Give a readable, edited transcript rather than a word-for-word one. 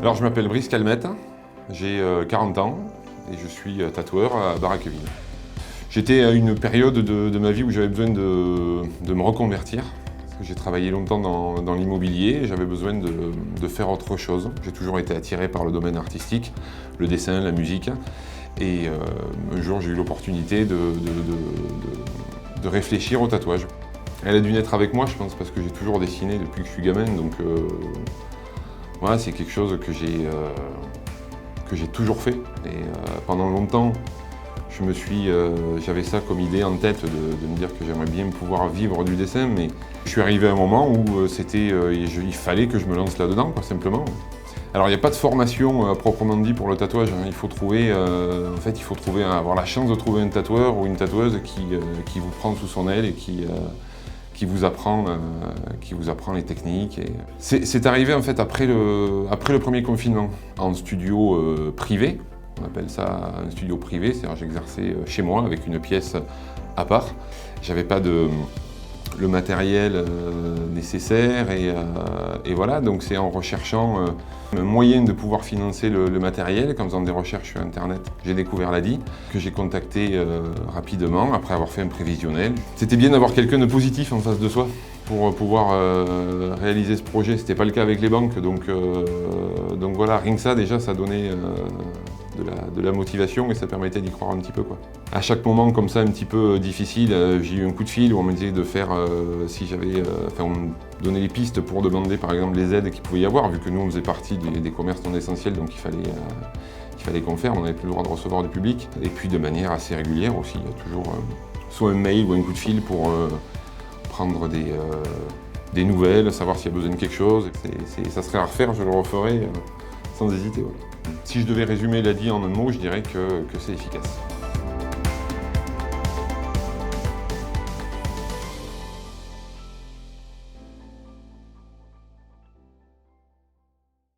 Alors je m'appelle Brice Calmette, j'ai 40 ans et je suis tatoueur à Barakeville. J'étais à une période de ma vie où j'avais besoin de me reconvertir. Parce que j'ai travaillé longtemps dans l'immobilier et j'avais besoin de faire autre chose. J'ai toujours été attiré par le domaine artistique, le dessin, la musique. Et un jour j'ai eu l'opportunité de réfléchir au tatouage. Elle a dû naître avec moi, je pense, parce que j'ai toujours dessiné depuis que je suis gamin. Donc voilà, c'est quelque chose que j'ai toujours fait. Et pendant longtemps, j'avais ça comme idée en tête de me dire que j'aimerais bien pouvoir vivre du dessin, mais je suis arrivé à un moment où il fallait que je me lance là-dedans, quoi, simplement. Alors il n'y a pas de formation à proprement dit pour le tatouage, hein. Il faut avoir la chance de trouver un tatoueur ou une tatoueuse qui vous prend sous son aile et qui vous apprend les techniques. C'est arrivé en fait après le premier confinement, en studio privé. On appelle ça un studio privé, c'est-à-dire j'exerçais chez moi avec une pièce à part. J'avais pas le matériel nécessaire et voilà, donc c'est en recherchant un moyen de pouvoir financer le matériel, qu'en faisant des recherches sur internet, j'ai découvert l'ADI, que j'ai contacté rapidement après avoir fait un prévisionnel. C'était bien d'avoir quelqu'un de positif en face de soi pour pouvoir réaliser ce projet. C'était pas le cas avec les banques, donc voilà, rien que ça déjà ça donnait de la motivation et ça permettait d'y croire un petit peu, quoi. À chaque moment comme ça un petit peu difficile, j'ai eu un coup de fil où on me disait de faire, on me donnait les pistes pour demander par exemple les aides qu'il pouvait y avoir, vu que nous on faisait partie des commerces non essentiels, donc il fallait qu'on le fasse, on n'avait plus le droit de recevoir du public. Et puis de manière assez régulière aussi, il y a toujours soit un mail ou un coup de fil pour prendre des nouvelles, savoir s'il y a besoin de quelque chose. Ça serait à refaire, je le referai sans hésiter. Ouais. Si je devais résumer l'ADI en un mot, je dirais que c'est efficace.